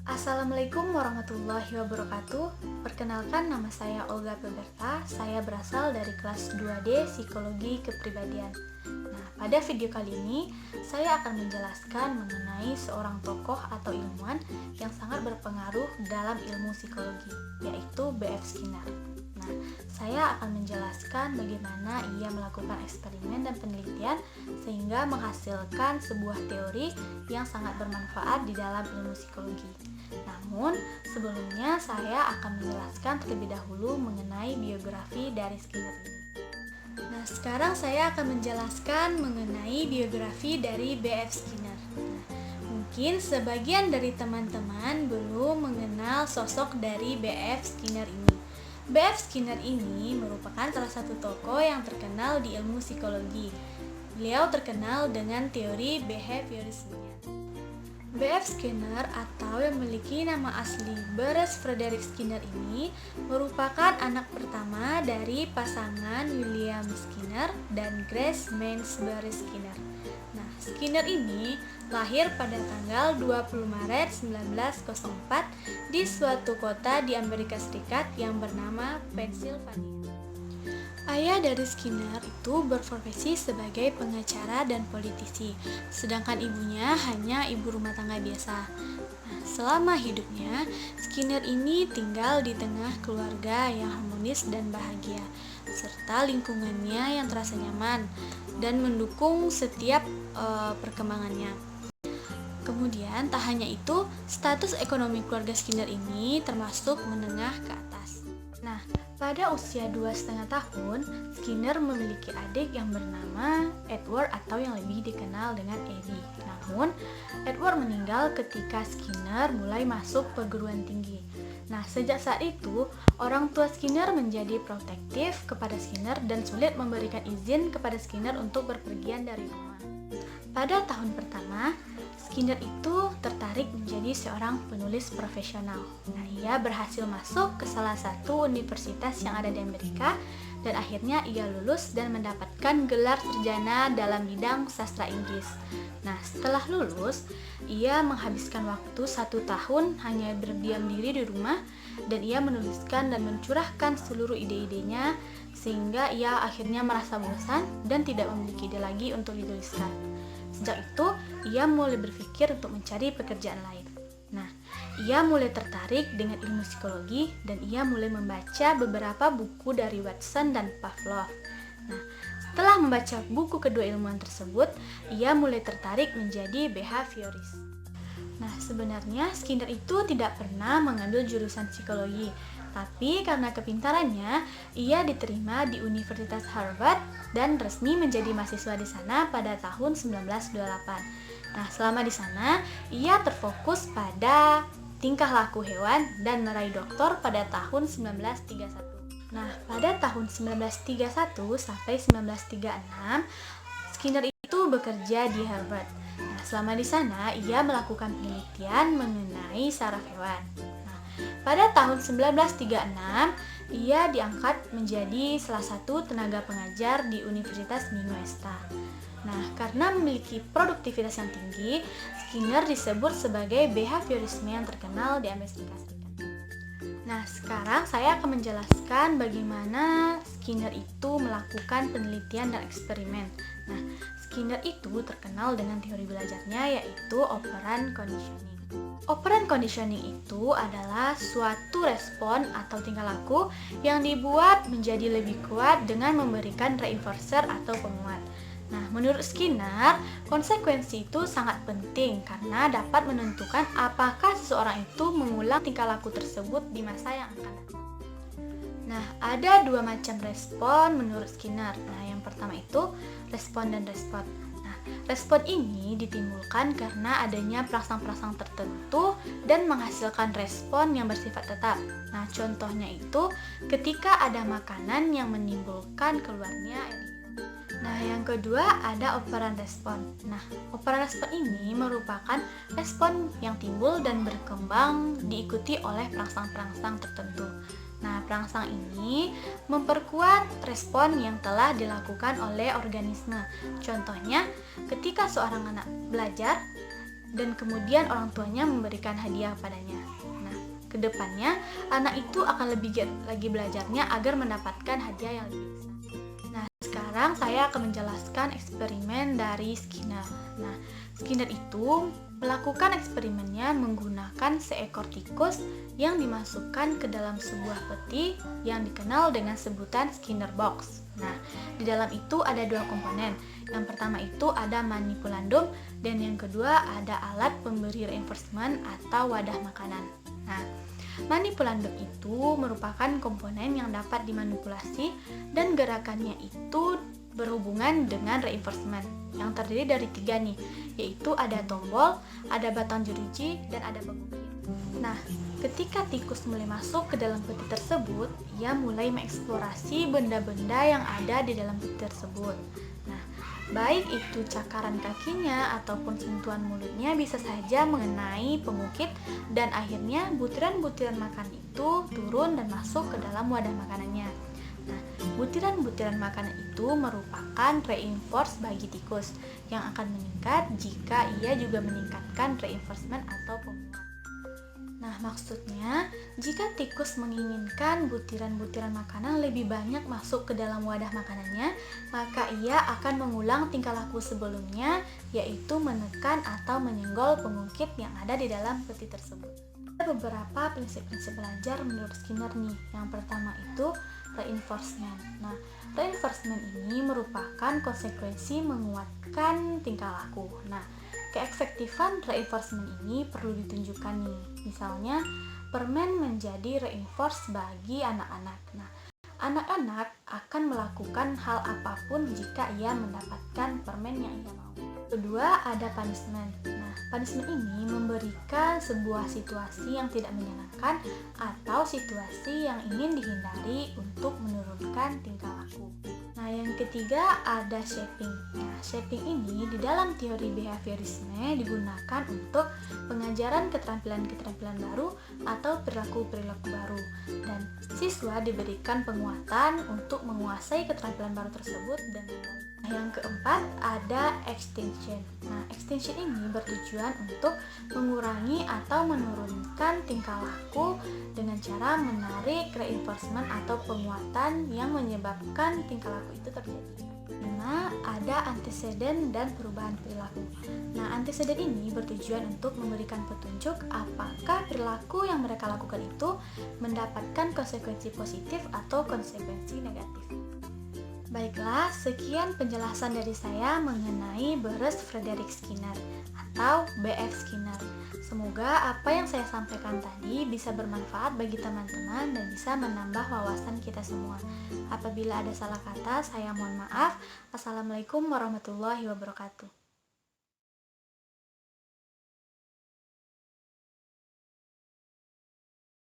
Assalamualaikum warahmatullahi wabarakatuh. Perkenalkan, nama saya Olga Peberta. Saya berasal dari kelas 2D Psikologi Kepribadian. Nah, pada video kali ini saya akan menjelaskan mengenai seorang tokoh atau ilmuwan yang sangat berpengaruh dalam ilmu psikologi, yaitu B.F. Skinner. Nah, saya akan menjelaskan bagaimana ia melakukan eksperimen dan penelitian sehingga menghasilkan sebuah teori yang sangat bermanfaat di dalam ilmu psikologi. Namun, sebelumnya saya akan menjelaskan terlebih dahulu mengenai biografi dari Skinner ini. Nah, sekarang saya akan menjelaskan mengenai biografi dari B.F. Skinner. Nah, mungkin sebagian dari teman-teman belum mengenal sosok dari B.F. Skinner ini. B.F. Skinner ini merupakan salah satu tokoh yang terkenal di ilmu psikologi. Beliau terkenal dengan teori behaviorismenya. B.F. Skinner atau yang memiliki nama asli Bruce Frederick Skinner ini merupakan anak pertama dari pasangan William Skinner dan Grace Mansbury Skinner. Nah, Skinner ini lahir pada tanggal 20 Maret 1904 di suatu kota di Amerika Serikat yang bernama Pennsylvania. Ayah dari Skinner itu berprofesi sebagai pengacara dan politisi, sedangkan ibunya hanya ibu rumah tangga biasa. Nah, selama hidupnya, Skinner ini tinggal di tengah keluarga yang harmonis dan bahagia, serta lingkungannya yang terasa nyaman dan mendukung setiap perkembangannya. Kemudian, tak hanya itu, status ekonomi keluarga Skinner ini termasuk menengah ke atas. Nah, pada usia 2,5 tahun, Skinner memiliki adik yang bernama Edward atau yang lebih dikenal dengan Eddie. Namun, Edward meninggal ketika Skinner mulai masuk perguruan tinggi. Nah, sejak saat itu, orang tua Skinner menjadi protektif kepada Skinner dan sulit memberikan izin kepada Skinner untuk berpergian dari rumah. Pada tahun pertama, Skinner itu tertarik menjadi seorang penulis profesional. Nah, ia berhasil masuk ke salah satu universitas yang ada di Amerika dan akhirnya ia lulus dan mendapatkan gelar sarjana dalam bidang sastra Inggris. Nah, setelah lulus, ia menghabiskan waktu 1 tahun hanya berdiam diri di rumah dan ia menuliskan dan mencurahkan seluruh ide-idenya sehingga ia akhirnya merasa bosan dan tidak memiliki ide lagi untuk dituliskan. Sejak itu, ia mulai berpikir untuk mencari pekerjaan lain. Nah, ia mulai tertarik dengan ilmu psikologi dan ia mulai membaca beberapa buku dari Watson dan Pavlov. Nah, setelah membaca buku kedua ilmuwan tersebut, ia mulai tertarik menjadi behavioris. Nah, sebenarnya Skinner itu tidak pernah mengambil jurusan psikologi, tapi karena kepintarannya, ia diterima di Universitas Harvard dan resmi menjadi mahasiswa di sana pada tahun 1928. Nah, selama di sana, ia terfokus pada tingkah laku hewan dan meraih doktor pada tahun 1931. Nah, pada tahun 1931 sampai 1936, Skinner itu bekerja di Harvard. Nah, selama di sana, ia melakukan penelitian mengenai saraf hewan. Pada tahun 1936, ia diangkat menjadi salah satu tenaga pengajar di Universitas Minnesota. Nah, karena memiliki produktivitas yang tinggi, Skinner disebut sebagai behaviorisme yang terkenal di Amerika Serikat. Nah, sekarang saya akan menjelaskan bagaimana Skinner itu melakukan penelitian dan eksperimen. Nah, Skinner itu terkenal dengan teori belajarnya yaitu operant conditioning. Operant conditioning itu adalah suatu respon atau tingkah laku yang dibuat menjadi lebih kuat dengan memberikan reinforcer atau penguat. Nah, menurut Skinner, konsekuensi itu sangat penting karena dapat menentukan apakah seseorang itu mengulang tingkah laku tersebut di masa yang akan datang. Nah, ada 2 macam respon menurut Skinner. Nah, yang pertama itu respon dan respon. Respon ini ditimbulkan karena adanya perangsang-perangsang tertentu dan menghasilkan respon yang bersifat tetap. Nah, contohnya itu ketika ada makanan yang menimbulkan keluarnya air. Nah, yang kedua ada operan respon. Nah, operan respon ini merupakan respon yang timbul dan berkembang diikuti oleh perangsang-perangsang tertentu. Nah, perangsang ini memperkuat respon yang telah dilakukan oleh organisme. Contohnya, ketika seorang anak belajar dan kemudian orang tuanya memberikan hadiah padanya. Nah, kedepannya anak itu akan lebih giat lagi belajarnya agar mendapatkan hadiah yang lebih besar. Nah, sekarang saya akan menjelaskan eksperimen dari Skinner. Nah, Skinner itu melakukan eksperimennya menggunakan seekor tikus yang dimasukkan ke dalam sebuah peti yang dikenal dengan sebutan Skinner box. Nah, di dalam itu ada dua komponen. Yang pertama itu ada manipulandum dan yang kedua ada alat pemberi reinforcement atau wadah makanan. Nah, manipulandum itu merupakan komponen yang dapat dimanipulasi dan gerakannya itu berhubungan dengan reinforcement yang terdiri dari 3 nih, yaitu ada tombol, ada batang jeruji, dan ada pengukir. Nah, ketika tikus mulai masuk ke dalam peti tersebut, ia mulai mengeksplorasi benda-benda yang ada di dalam peti tersebut. Nah, baik itu cakaran kakinya ataupun sentuhan mulutnya bisa saja mengenai pengukit dan akhirnya butiran-butiran makan itu turun dan masuk ke dalam wadah makanannya. Nah, butiran-butiran makanan itu merupakan reinforce bagi tikus yang akan meningkat jika ia juga meningkatkan reinforcement atau penguat. Nah, maksudnya jika tikus menginginkan butiran-butiran makanan lebih banyak masuk ke dalam wadah makanannya, maka ia akan mengulang tingkah laku sebelumnya, yaitu menekan atau menyenggol pengungkit yang ada di dalam peti tersebut. Ada beberapa prinsip-prinsip belajar menurut Skinner nih. Yang pertama itu reinforcement. Nah, reinforcement ini merupakan konsekuensi menguatkan tingkah laku. Nah, keefektifan reinforcement ini perlu ditunjukkan nih. Misalnya, permen menjadi reinforce bagi anak-anak. Nah, anak-anak akan melakukan hal apapun jika ia mendapatkan permen yang ia mau. Kedua, ada punishment. Nah, punishment ini memberikan sebuah situasi yang tidak menyenangkan atau situasi yang ingin dihindari untuk menurunkan tingkah laku. Nah, yang ketiga ada shaping. Nah, shaping ini di dalam teori behaviorisme digunakan untuk pengajaran keterampilan-keterampilan baru atau perilaku-perilaku baru. Dan siswa diberikan penguatan untuk menguasai keterampilan baru tersebut dan yang keempat ada extension. Nah, extension ini bertujuan untuk mengurangi atau menurunkan tingkah laku dengan cara menarik reinforcement atau penguatan yang menyebabkan tingkah laku itu terjadi. 5. Ada antecedent dan perubahan perilaku. Nah, antecedent ini bertujuan untuk memberikan petunjuk apakah perilaku yang mereka lakukan itu mendapatkan konsekuensi positif atau konsekuensi negatif. Baiklah, sekian penjelasan dari saya mengenai Burrus Frederick Skinner atau B.F. Skinner. Semoga apa yang saya sampaikan tadi bisa bermanfaat bagi teman-teman dan bisa menambah wawasan kita semua. Apabila ada salah kata, saya mohon maaf. Assalamualaikum warahmatullahi wabarakatuh.